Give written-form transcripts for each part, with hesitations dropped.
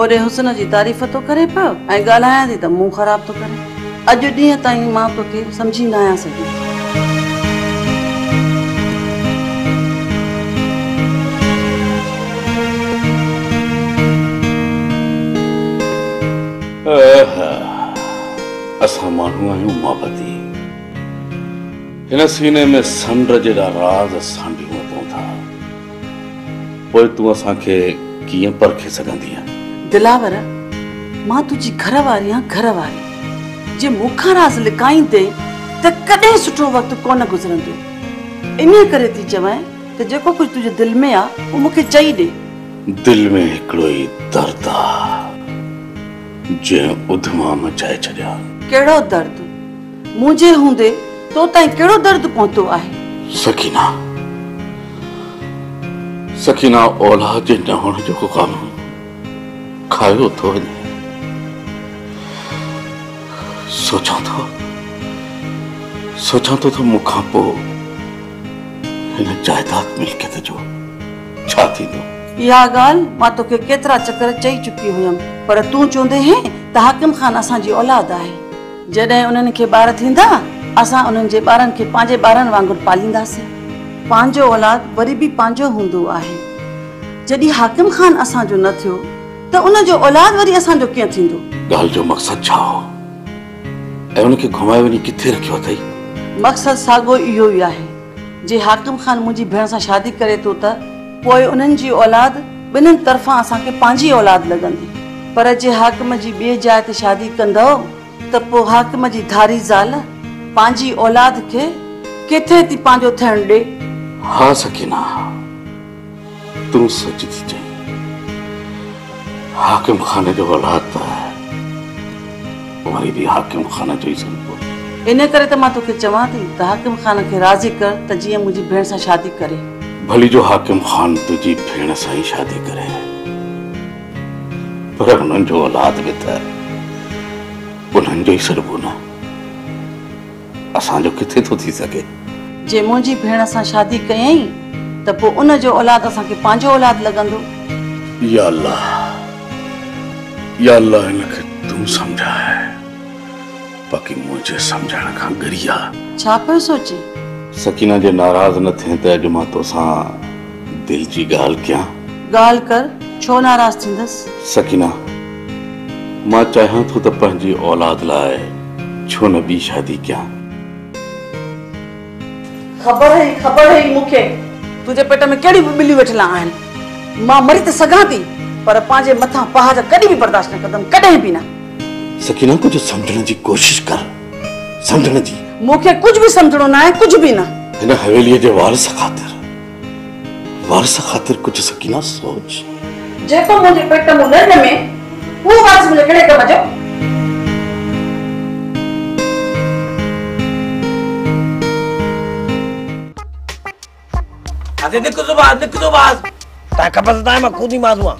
ओडे हुसन जी तारीफ़ तो करे पियो ऐं ॻाल्हायां थी त मुंहुं ख़राब तो करे। अॼु ॾींहं ताईं मां तोखे सम्झी न आहियां सघी। असां माण्हू आहियूं मोहब्बती, हिन सीने में संड जेड़ा राज सांडियूं अथऊं था, पोइ तूं असांखे कीअं परखे सघंदी आहे? दिलावर, मां तुंहिंजी घर वारी आहियां, घर वारी। जे मूंखां राज़ लिकाईंदे त कॾहिं सुठो वक़्तु कोन गुज़रंदो। इन करे थी चवां त जेको कुझु तुंहिंजे दिलि में आहे उहो मूंखे चई ॾे। दिलि में हिकिड़ो ई दर्द आहे जंहिं उधमा मचाए छॾिया। कहिड़ो दर्द? मुंहिंजे हूंदे तो ताईं कहिड़ो दर्द पहुतो आहे? सकीना, सकीना औलाद जे न हुअण जो ग़म खायो थो वञे। सोचां थो त मूंखां पोइ हिन जायदाद मिल्कियत जो छा थींदो। इहा ॻाल्हि मां तोखे केतिरा चकर चई चुकी हुयमि, पर तूं चवंदे हैं त हाकिम ख़ान असांजी औलाद आहे। जॾहिं उन्हनि खे ॿार थींदा असां उन्हनि जे ॿारनि खे पंहिंजे ॿारनि वांगुरु पालींदासीं। पंहिंजो औलाद वरी बि पंहिंजो हूंदो आहे। जॾहिं हाकिम ख़ान असांजो न थियो त उनजो औलाद वरी असांजो कीअं थींदो? ॻाल्हि जो मक़सदु छा हो ऐं उनखे घुमाए वञी किथे रखियो अथई? मक़सदु साॻियो इहो ई आहे। जे हाकिम ख़ान मुंहिंजी भेण सां शादी करे थो त पोइ उन्हनि जी औलाद ॿिन्हिनि तरफ़ां असांखे पंहिंजी औलाद लॻंदी। पर जे हाकिम जी ॿिए जाइ ते शादी कंदो त पोइ हाकिम जी धारी ज़ाल पंहिंजी औलाद खे किथे थी पंहिंजो थियण ॾे? हा सकीना, तूं सच थी चई। हाकिम ख़ान जो औलाद त वरी बि हाकिम ख़ान जो ई संभो। इन करे त मां तोखे चवां थी त हाकिम ख़ान खे राज़ी कर त जीअं मुंहिंजी भेण सां शादी करे। भली जो हाकिम ख़ान तुंहिंजी भेण सां ई शादी करे, पर उन्हनि जो औलाद बि त उन्हनि जो ई सरबो न, असांजो किथे थो थी सघे? जे मुंहिंजी भेण सां शादी कयई त पोइ उनजो औलाद असांखे पंहिंजो औलाद लॻंदो। या अल्लाह, या अल्लाह, हिनखे तूं सम्झाए, बाक़ी मुंहिंजे सम्झण खां गरिया। छा पियो सोचे? सकीना जे नाराज़ न थिए त अॼु मां तोसां दिल जी ॻाल्हि कयां। ॻाल्हि कर, छो नाराज़ थींदसि? सकीना, मां चाहियां थो त पंहिंजी औलाद लाइ छो न ॿी शादी कयां। ख़बर है मूंखे तुंहिंजे पेट में कहिड़ी ॿिलियूं वेठिला आहिनि। मां मरी त सघां थी पर पंहिंजे मथां पहाड़ कॾहिं बि बर्दाश्त न कंदमि, कॾहिं बि न। सकीना, कुछ समझण जी कोशिश कर, समझण जी। मूंखे कुछ भी समझणो न आहे, कुछ भी न। हिन हवेलीअ जे वारिस ख़ातिर कुछ सकीना सोच। जेको मुंहिंजे पेट में न ॼमे उहो वारिस मुंहिंजे कहिड़े कम जो? अरे निकलो बाज ता खपस ता मैं खुद ही मारूंगा।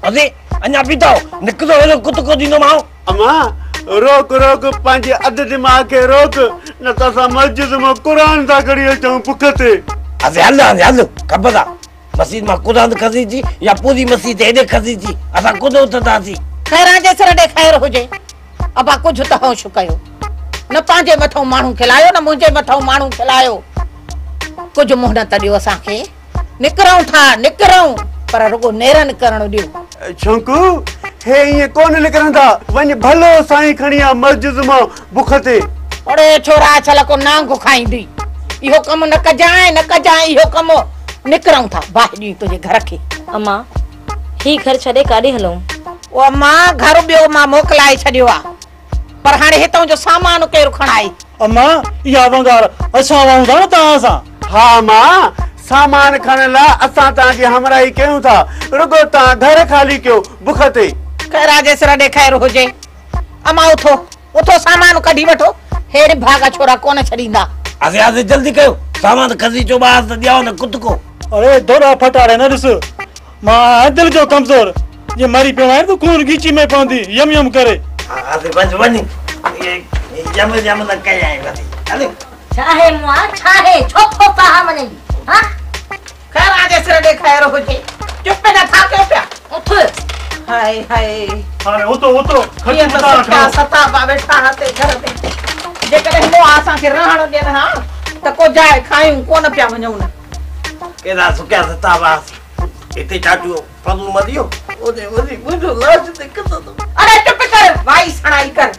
अरे अन्या पीताओ निकलो हेलो कुत को दिनो माओ। अम्मा रोक पंहिंजे अध दिमाग खे रोक, न त असां मस्जिद में कुरान था करी अचूं पुखते। अरे हल खपदा मस्जिद में कुरान खसी जी या पूरी मस्जिद हेॾे खसी जी असां कुद उथंदासीं। खैरा जे सर ॾे खैर हुजे। अबा कुझु त होश कयो, न पंहिंजे मथां माण्हू खिलायो न मुंहिंजे मथां माण्हू खिलायो। कुझु मोहनत ॾियो असांखे, निकरूं था निकरूं, पर रुगो नेरन करणु ॾियो। छोकू हे ईअं कोन निकरंदा, वञ भलो साईं खणी आ मस्जिद मां बुख ते। ओड़े छोरा छल को नांग खाईंदी, इहो कम न कजाए इहो कम। निकरूं था बाहि तुझे घर के। अम्मा ही घर छड़े काॾे हलूं? ओ अम्मा घर ॿियो मां मोकलाए छॾियो आ, पर हाणे हितां जो सामान केरु खणाई? अम्मा इहा वंगार असां वहूं था न तव्हां सां। हा मां, सामान खणण लाइ असां तव्हांजी हमराही कयूं था, रुगो तव्हां घर खाली कयो बुख ते। खैरा जे सिर ॾे खैर हुजे। अम्मा उथो सामान कढी वठो, हेड़े भागा छोरा कोन छॾींदा। अरे जल्दी कयो, सामान खसी चो बाहर त ॾियो न कुत को। अरे दोरा फटाड़े न ॾिस, मां दिल जो कमज़ोर, जे मरी पियो आहे तो खून गीची में पवंदी यम करे। अरे वञ यम न कयां वरी। अरे छा है मुआ छा है छो खोता मने? हां खैरा जे सिर ॾे खैर हुजे। चुप न था कयो पिया, उठ हाय हाय हाणे उतो ये तो क्या सता बा बैठा हाथे घर में जे करे मो आसा के रहण दे ना त को जाए खायूं कोन पिया वणूं न केदा सुक्या सता बा इते चाटियो पदू मदियो ओदे मुझो लाज ते कतो अरे चुप कर भाई सणाई कर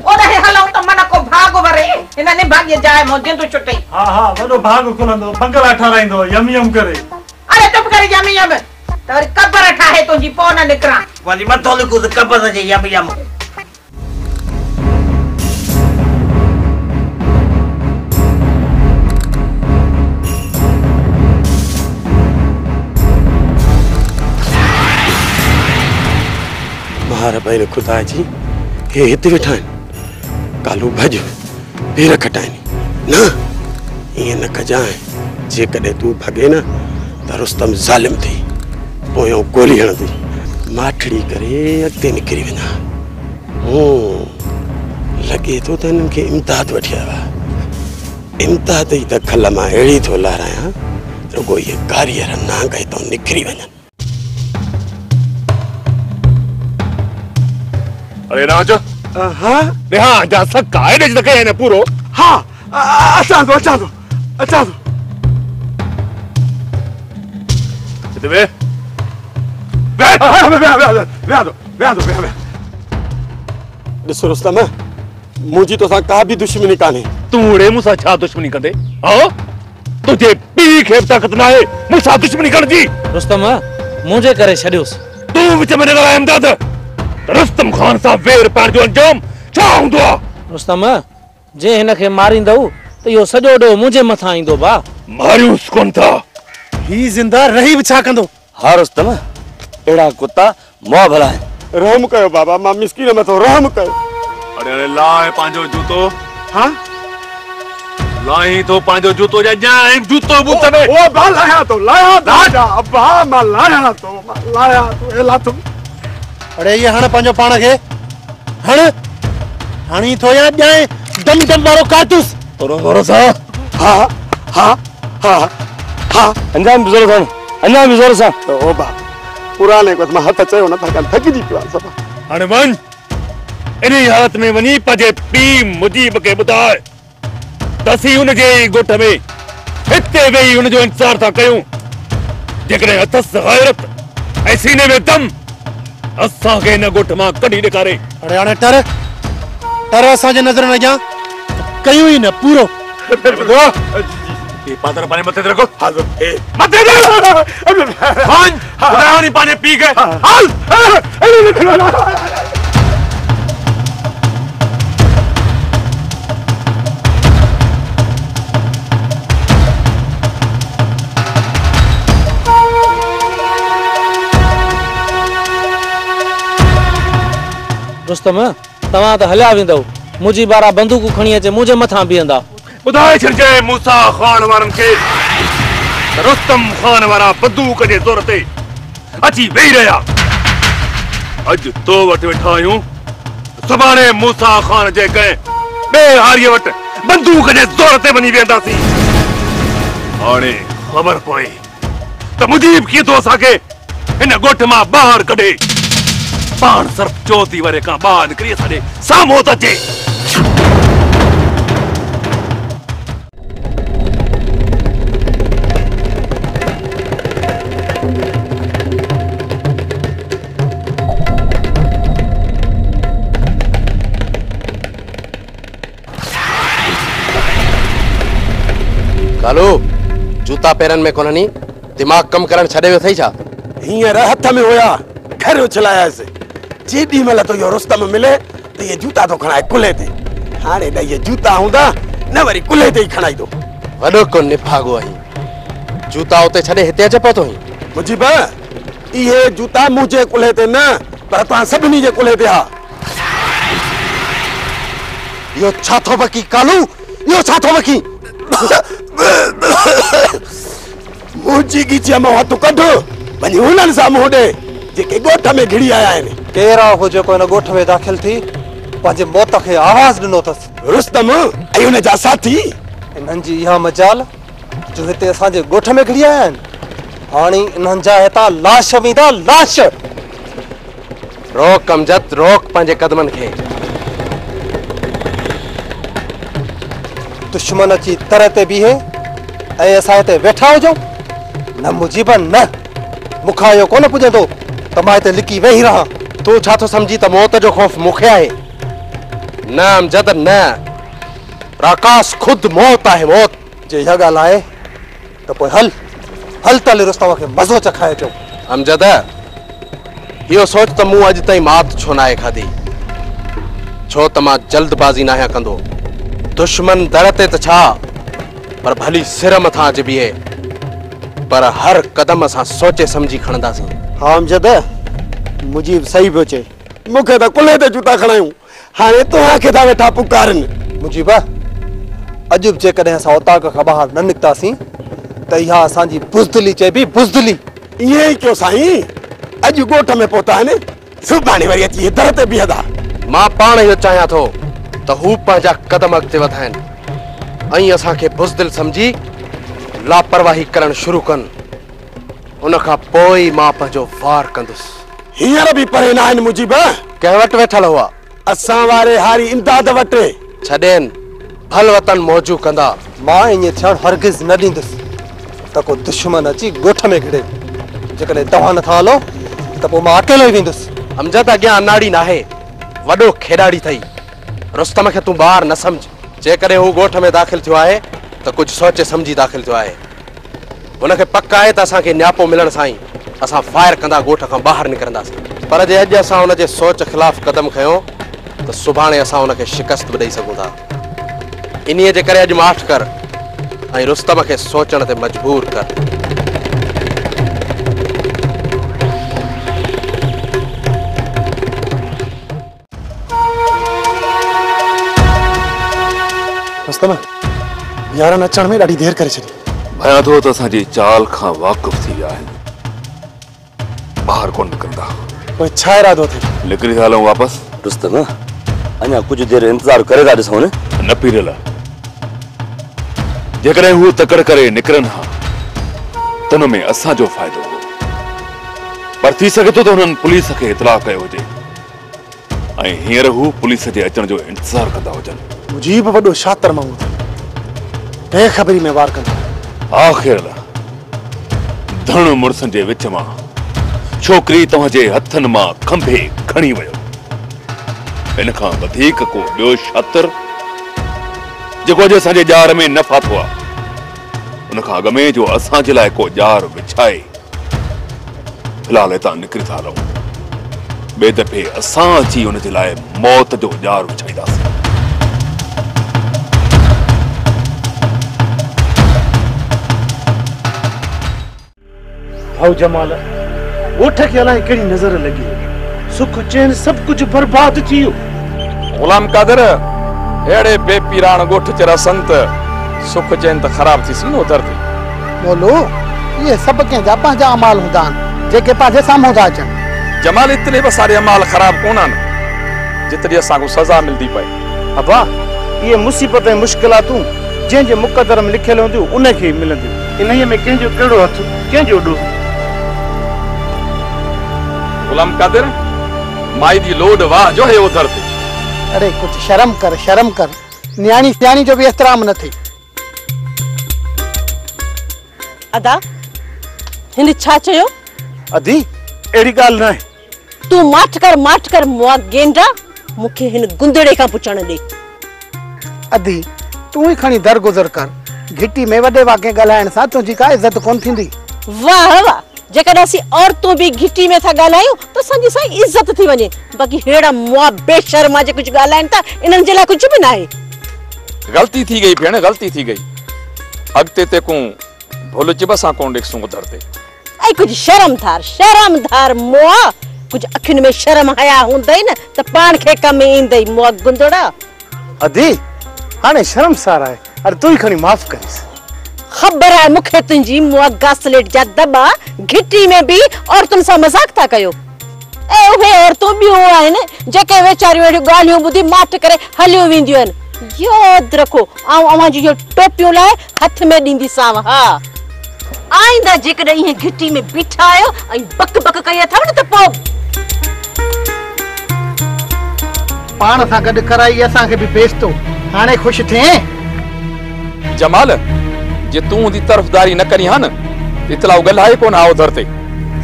ओदे हलऊ त मन को भाग वरे इने भाग्य जाए मोजे तो छुटे हां वडो भाग खुलंदो बंगला ठाराइंदो यम करे अरे चुप कर यम तोरी कबर ठाहे तुजी पो न निकरा वाली मतो लिखो त कबर जे यम मार भाई खुदा जी हे हिते वेठा आहिनि कालू भज पेर खटाइनि न ईअं न कजांइ जेकॾहिं तूं भॻे न त रुस्तम ज़ालिम थी पोयों गोली हणंदी माठड़ी करे अॻिते निकिरी वञा लॻे थो त हिननि खे इम्दाद वठी आयो आहे इम्दाद ई त खल मां अहिड़ी थो लारायां रुगो इहे कारीअर नांग हितां निकिरी वञनि अरे राज हाँ हाँ जा सक्का है देख दके है ना पूरो हाँ अच्छा तो इधर वे ॾिसो रुस्तम मुंहिंजी तोसां का बि दुश्मनी कान्हे तूड़े मूंसां छा दुश्मनी कंदे हाँ तुझे पी खे ताकत ना है मूंसां दुश्मनी कर जी रुस्तम मुझे करे छॾियोसि तू विच में न ॻाल्हाए इमदाद रुस्तम खान सां वेर पाइण जो अंजाम छा हूंदो आहे रुस्तम जे हिनखे मारींदव त इहो सॼो ॾोह मुंहिंजे मथां ईंदो बा मारियूंसि कोन था ही ज़िंदा रही बि छा कंदो हाँ रुस्तम अहिड़ा कुत्ता मुआ भला आहिनि रहम कयो बाबा मां मिस्कीन मथां रहम कयो अरे लाए पंहिंजो जूतो हाँ लाही तो पंहिंजो जूतो जा जाए जूतो बूत में ओ बा लाया तो राजा अब्बा मां लाया तो एला तुम अरे ये हण पंहिंजो पाण खे हणी थो या ॼाए दम वारो कारतूस थोरो सा हाँ अंजाम भी ज़ोर सां ओ बा पुराने को मां हथ चयो न था थकिजी पियो आहे सभु हाणे वञ इन्ही हालत में वञी पंहिंजे पीउ मुजीब खे ॿुधाए त असीं हुनजे ॻोठ में हिते वेही हुनजो इंतज़ार था कयूं जेकॾहिं अथसि ग़ैरत ऐं सीने में दम असांखे हिन ॻोठ मां कढी ॾेखारे अरे हाणे टर असांजे नज़र न ॼां कयूं ई न पूरो ये पादर पानी मत रखो हाज़िर ए मत दे वञ ॿुधायो पंहिंजे पीउ खे हल रुस्तम तव्हां त हलिया वेंदव मुंहिंजी बारा बंदूकूं खणी अचे मुंहिंजे मथां बीहंदा ॿुधाए छॾिजे मूसा खान वारनि खे रुस्तम खान वारा बंदूक जे ज़ोर ते अची वेही रहिया अॼु तो वटि वेठा आहियूं सुभाणे मूसा खान जे कंहिं ॿिए हारीअ वटि बंदूक जे ज़ोर ते वञी वेंदासीं हाणे ख़बर पए त मुजीब कीअं थो असांखे हिन ॻोठ मां ॿाहिरि कढे पाण सिर्फ़ 34 वरे खां ॿाहिरि निकिरी असांजे साम्हूं थो अचे कालू जूता पैरन में कोन्हनी दिमाग कम करण छॾे वियो थई छा हींअर हथ में हुया घर उछलायासीं जेॾी महिल तो इहो रुस्तम मिले त इहे जूता तो खणाए कुल्हे ते हाणे ॾ इहे जूता हूंदा न वरी कुल्हे ते ई खणाईंदो वॾो को निभागो आहीं जूता उते छॾे हिते अचे पियो थो मुंहिंजी ब इहे जूता मुंहिंजे कुल्हे ते न पर तव्हां सभिनी जे कुल्हे ते हा इहो छा थो बकी कालू इहो छा थो बकी मुंहिंजी गीचीअ मां हथु कढ वञी हुननि सां मुंहुं ॾे जेके ॻोठ में घिड़ी आया आहिनि केरा हो जेको हिन ॻोठ में दाख़िल थी पंहिंजे मौत खे आवाज़ ॾिनो अथसि रुस्तम ऐं हुन जा साथी इन्हनि जी इहा मजाल जो हिते असांजे ॻोठ में घिड़ी आया आहिनि हाणे इन्हनि जा हितां लाश वेंदा लाश रोक अमजद, रोक पंहिंजे कदमनि खे। दुश्मन अची तरह ते बीहे ऐं असां हिते वेठा हुजऊं न मुजीबन न मूंखां इहो कोन पुॼंदो त मां हिते लिकी वेही रहां। तूं छा थो सम्झी त मौत जो ख़ौफ़ मूंखे आहे? न अमजद न, प्रकाश खुद मौत आहे, मौत। जे इहा ॻाल्हि आहे त पोइ हल हल तले रुस्तम खे मज़ो चखाए अचूं। अमजद इहो सोच त मूं अॼु ताईं मात छो न आहे खाधी, छो त मां जल्दबाज़ी न आहियां कंदो। दुश्मन दर ते त छा, पर भली सिर मथां अची बीहे, पर हर कदम असां सोचे सम्झी खणंदासीं। हा अमजद, मुजीब सही पियो चए, मूंखे त कुल्हे ते जूता खणायूं, हाणे तव्हांखे था वेठा पुकारनि। मुजीबा अॼु बि जेकॾहिं असां उताक खां ॿाहिरि न निकितासीं त इहा असांजी बुज़दिली चइबी, बुज़दिली। ईअं ई कयो साईं, अॼु ॻोठ में पहुता आहिनि, सुभाणे वरी अची दर ते बीहंदा। मां पाण इहो चाहियां थो त हू पंहिंजा कदम अॻिते वधाइनि ऐं असांखे बुज़दिल सम्झी लापरवाही करणु शुरू कनि। उन खां पोइ मां पंहिंजो वार कंदुसि। हींअर बि परे न आहिनि मुजीब, कंहिं वटि वेठल हुआ? असां वारे हारी इमदाद वटि। छॾेनि, भल वतन मौजू कंदा। मां ईअं थियणु हरगिज़ न ॾींदुसि त को दुश्मन अची ॻोठ में घिड़े। जेकॾहिं तव्हां नथा हलो त पोइ मां अकेलो ई वेंदुसि। अमजद अॻियां अनाड़ी नाहे, वॾो खेॾाड़ी अथई। रुस्तम खे तूं ॿार न सम्झ। जेकॾहिं हू ॻोठ में दाख़िल थियो आहे त कुझु सोचे सम्झी दाख़िल थियो आहे। हुनखे पक आहे त असांखे न्यापो मिलण सां ई असां फायर कंदा ॻोठ खां ॿाहिरि निकिरंदासीं। पर जे अॼु असां हुनजे सोच ख़िलाफ़ कदम खयों त सुभाणे असां हुनखे शिकस्त बि ॾेई सघूं था। इन्हीअ जे करे अॼु माठ कर ऐं रुस्तम खे सोचण ते मजबूर कर। रुस्तम यारनि अचण में ॾाढी देर करे छॾी। भया थो त असांजी चाल खां वाक़ुफ़ थी विया आहिनि, ॿाहिरि कोन निकिरंदा। पोइ छा इरादो थिए? निकिरी था हलूं वापसि। रुस्तम अञा कुझु देरि इंतज़ार करे था ॾिसूं न पीरियल। जेकॾहिं हू तकड़ करे निकिरनि हा त हुन में असांजो फ़ाइदो हो, पर थी सघे थो त हुननि पुलिस खे इतलाह कयो हुजे ऐं हींअर हू पुलिस जे अचण जो इंतज़ार कंदा हुजनि। मुजीब वॾो शातिर माण्हू अथई, बेख़बरी में वार कंदो। आख़िर धण मुड़सनि जे विच मां छोकिरी तव्हांजे हथनि मां खंभे खणी वियो। इन खां वधीक को ॿियो शातिर जेको अॼु असांजे जार में न फाथो आहे, उन खां अॻ में जो असांजे लाइ को जार विछाए। फिलहाल हितां निकिरी था हलूं, ॿिए दफ़े असां अची हुनजे लाइ मौत जो जार विछाईंदासीं। भाऊ जमाल, ॻोठ खे अलाए कहिड़ी नज़र लॻी, सुख चैन सभु कुझु बर्बाद थी वियो। गुलाम कादर अहिड़े बेपीराण ॻोठ जरा संत सुख चैन त ख़राब थी न उतर थी। बोलो ये सब कंहिंजा पंहिंजा अमाल हूंदा आहिनि जेके पंहिंजे साम्हूं था अचनि। जमाल इतने बि सारे अमाल ख़राब कोन आहिनि जेतिरी असांखे सज़ा मिलंदी पए। अबा ये मुसीबत ऐं मुश्किलातूं जंहिंजे मुक़दर में लिखियल हूंदियूं उनखे ई मिलंदियूं। इन्हीअ में कंहिंजो कहिड़ो हथ, कंहिंजो ॾोह। गुलाम कादिर माई दी लोड वाह जो है उधर थी। अरे कुछ शर्म कर, शर्म कर। न्याणी सियाणी जो भी एहतराम न थे। अदा हिन छा चयो? अदी एड़ी गाल ना है। तू माठ कर मुआ गेंडा मुखे हिन गुंदड़े का पुछण दे। अदी तू ही खणी दर गुजर कर। घिटी में वडे वाके गलायण सा तुजी का इज्जत कोन थींदी। वाह वाह, जेकर असी औरतों भी घिटी में था गालायो तो संजी सा इज्जत थी वने। बाकी हेड़ा मुआ बेशर्मा जे कुछ गालायन ता इनन जेला कुछ भी ना है। गलती थी गई भेण, गलती थी गई। अगते ते को भूल च बसा कोन देखसू उधर ते। ऐ कुछ शर्म धार मुआ। कुछ अखिन में शर्म हया हुंदई न त पान खे कम इंदई मुआ गुंदड़ा। अदी हाने शर्म सारा है। अरे तू ही खणी माफ करिस। खबर है मुखे तुंजी मुआ गासलेट जा दबा घिटी में भी औरतन सा मजाक था कयो। ए उहे औरतों भी हुआ न जेके वेचारियों एडी गालियों बुधी माठ करे हलियो विंदियो न। याद रखो आवां जी टोपियों लाए हाथ में दींदी साव। हां आइंदा जेकॾहिं इहे घिटी में बीठा आयो ऐं बक बक कई अथव न त पो पाण सां गॾु कराई असांखे बि बेस तो हाणे ख़ुशि थिए जमाल जे तूं दी तरफदारी न करी हा न इतला गल्हाए कोन आओ दर ते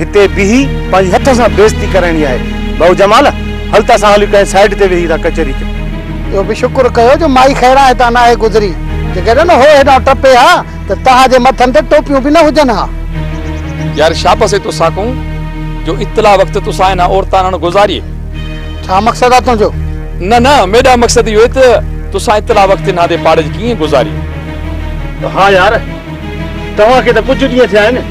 हिते बिही पंहिंजे हथ सां बेइज्जती करणी आहे भाऊ जमाल हल त असां हली कंहिं साइड ते वेही था कचहरी ते इहो बि शुक्र कयो जो माई खैरा हितां न आहे गुज़री जेकॾहिं न हो हेॾां टपे हा त तव्हांजे मथनि ते टोपियूं बि न हुजनि हा यार शाबस है तो साकूं जो इतला वक्त तो सायना औरतां न गुजारिए छा मकसद आहे तुंहिंजो न न मेरा मकसद यो है तो सा इतला वक्त ना दे पाड़े की गुजारी हाँ यार तव्हां के त कुछ ॾींहं थिया आहिनि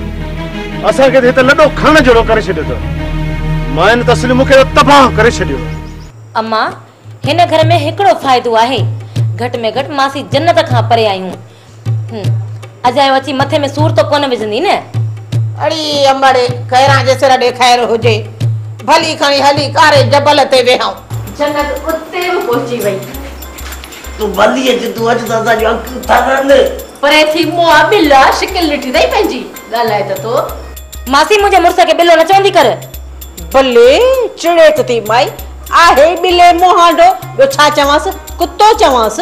असां के त लॾो खण जहिड़ो करे छॾियो अथव माइन त असली मूंखे तबाह करे छॾियो अम्मा हिन घर में हिकिड़ो फ़ाइदो आहे घट में घट मासी जन्नत खां परे आयूं अजायो अची मथे में सूर तो कोन विझंदी न अड़ी अंबड़े खैरा जे सिर ॾेखार हुजे भली खणी हली कारे जबल ते वेहां जन्नत उते भी पहुंची वई तू भली अच तू अच दादा जो अंक थारन परे थी मुआ बिल्ला शिकल लिठी दई पंहिंजी ॻाल्हाए त तो मासी मुंहिंजे मुड़स खे बिल्लो न चवंदी कर भले चिड़े त थी माई आहे बिले मोहांडो ॿियो छा चवांस कुत्तो चवांस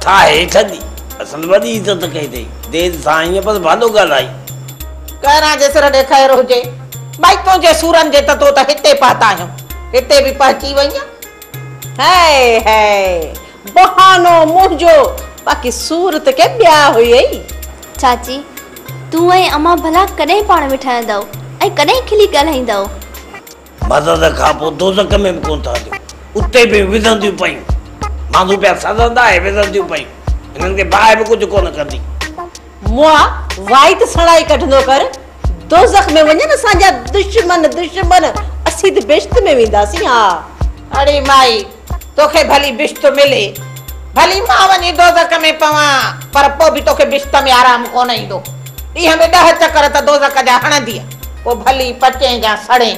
था हे ठंडी असल वॾी इज्जत कई अथई देर सां ईअं बसि भालो ॻाल्हाई कहरा जे सिर ॾेखार हुजे भाई तुंहिंजे सूरनि जे त तो त हिते पाता आहियूं हिते बि पहुची वई हाय हाय बहानो मुंहिंजो बाक़ी सूरत के ॿिया हुई चाची तू ऐं अम्मा भला कॾहिं पाण में ठहंदव ऐं कॾहिं खिली ॻाल्हाईंदव मदद खां पोइ दोज़ख में बि कोन था हलियो उते बि विझंदियूं पयूं माण्हू पिया सड़ंदा ऐं विझंदियूं पयूं हिननि खे बाहि बि कुझु कोन कंदी मुआ वाई त सड़ाई कढंदो कर दोज़ख में वञनि असांजा दुश्मन असीं त बेश्त में वेंदासीं हा अरे माई तोखे भली बिश्त मिले भली मां वञी दोज़ख में पवां पर पोइ बि तोखे बिश्त में आराम कोन ईंदो ॾींहं में 10 चकर त दोज़ख जा हणंदी पोइ भली पचे जा सड़े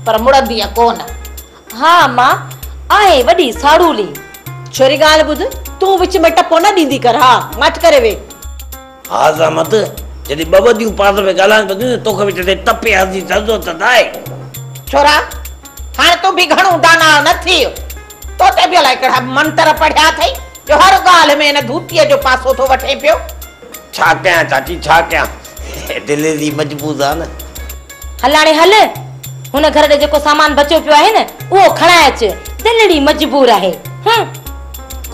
पर मुड़ंदी कोन हा मां आहे वॾी साड़ूली छोरी ॻाल्हि ॿुध तूं विच में टपो न ॾींदी कर हा मट करे वे हा ज़मत जॾहिं ॿ वॾियूं पास में ॻाल्हाइनि पयूं तोखे विच ते टपे हसी ज़रूरत न आहे छोरा हाणे तूं बि घणो दाना न थी तो ते बि अलाए कहिड़ा मंत्र पढ़िया अथई जो हर ॻाल्हि में हिन धूतीअ जो पासो थो वठे पियो छा कयां चाची छा कयां दिलि जी मजबूर आहे न हल हाणे हल हुन घर ॾे जेको सामान बचियो पियो आहे न उहो खणाए अच दिलड़ी मजबूर आहे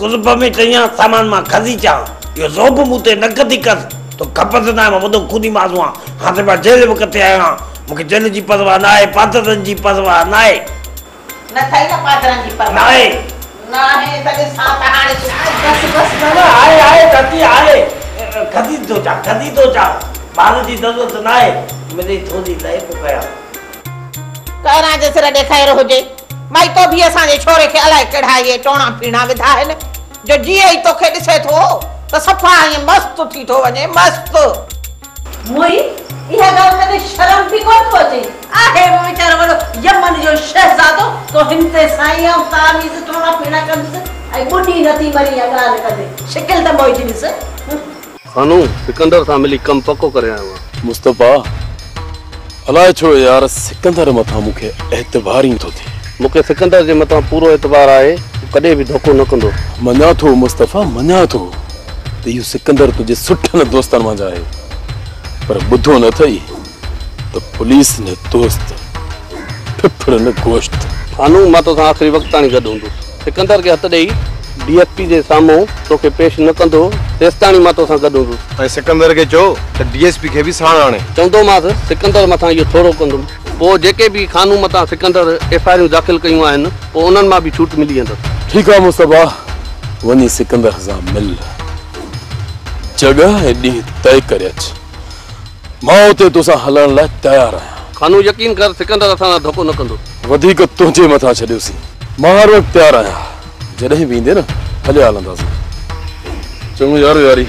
कुलब में चयां सामान मां खसी चा इहो ज़ोब मूं ते न कदी कर तो खपत न मां वॾो खुदी माज़ू आहियां हाणे मां जेल में किथे आहियो आहियां मूंखे जेल जी परवाह न आहे पातरनि जी परवाह न आहे न थई न पातरनि जी परवाह न आहे न आहे त ॾिसां त हाणे बस न आहे कती आहे खदी तो चा ॿार जी ज़रूरत न आहे मिली थोरी लहे पोइ कयां कहरा जे सिर ॾेखार हुजे भाई तो भी असांजे छोरे खे अलाए कहिड़ा इहे टोणा पीणा विधा आहिनि जो जीअं ई तोखे ॾिसे थो त सफ़ा ईअं मस्तु थी थो वञे मस्तु मोई इहा ॻाल्हि कॾहिं शर्म बि कोन थो अचे आहे वो वीचारो वॾो यमन जो शहज़ादो तो हिन ते साईं ऐं तामीज़ टोणा पीणा कंदुसि ऐं ॿुढी नथी मरी इहा ॻाल्हि कॾहिं शिकिल त मोई थी ॾिस खानू सिकंदर सां मिली कम पको करे आयो आहियां मुस्तफा अलाए छो यार सिकंदर मथां मूंखे एतबार ई थो थिए मूंखे सिकंदर जे मथां पूरो एतबार आहे कॾहिं बि धोखो न कंदो मञा थो मुस्तफा मञा थो त इहो सिकंदर तुंहिंजे सुठनि दोस्तनि मां आहे पर ॿुधो न अथई त पुलिस न दोस्त फिफड़ न गोश्त खानू मां तोसां आख़िरी वक़्त ताणी गॾु हूंदुसि सिकंदर खे हथ ॾेई डीएसपी जे साम्हूं तोखे पेश न कंदो तेसि ताणी मां तोसां गॾु हूंदुसि ऐं सिकंदर खे चओ त डीएसपी खे बि साण आणे चवंदोमांसि सिकंदर मथां इहो थोरो कंदुमि पोइ जेके बि खानू मथां सिकंदर एफआईआर दाख़िल कयूं आहिनि पोइ उन्हनि मां बि छूट मिली वेंदसि ठीकु आहे मुस्तफा वञी सिकंदर सां मिल जॻह ऐं ॾींहुं तय करे अच मां उते तोसां हलण लाइ तयारु आहियां खानू यकीन कर सिकंदर असां सां धोखो न कंदो वधीक तुंहिंजे मथां छॾियोसीं मां हर वक़्तु तयारु आहियां जॾहिं बि ईंदे न हलिया हलंदासीं चङो यारो यारी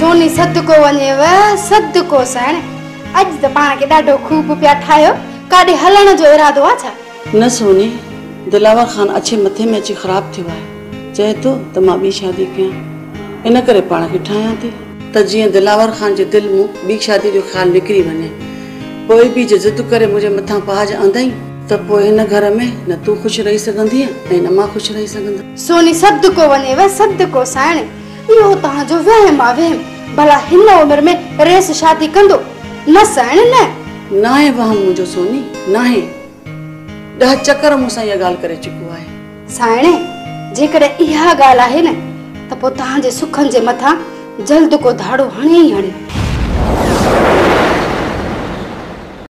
सोनी सदको वञेव सदको साण अॼु त पाण खे ॾाढो खूब पिया ठाहियो काॾे हलण जो इरादो आहे छा न सोनी दिलावर खान अच्छे मथे में अची ख़राब थियो आहे चए तो त मां ॿी शादी कयां, इन करे पाण खे ठाहियां थी त जीअं दिलावर खान जे दिलि मूं ॿी शादी जो ख़्यालु निकिरी वञे। पोइ बि जे ज़िद करे मुंहिंजे मथां पहाज आंदई त पोइ हिन घर में न तूं ख़ुशि रही सघंदी ऐं न मां ख़ुशि रही सघंदा। सोनी सदको वञेव सदको साइण, इहो तव्हांजो वहम आहे वहम। भला हिन उमिरि में रेस शादी कंदो न साइण? न नाहे वहम मुंहिंजो सोनी, नाहे। 10 चकर मूंसां इहा ॻाल्हि करे चुको आहे। साइण जेकॾहिं इहा ॻाल्हि आहे न त पोइ तव्हांजे सुखनि जे मथां जल्द को धाड़ो हणे ई हणे।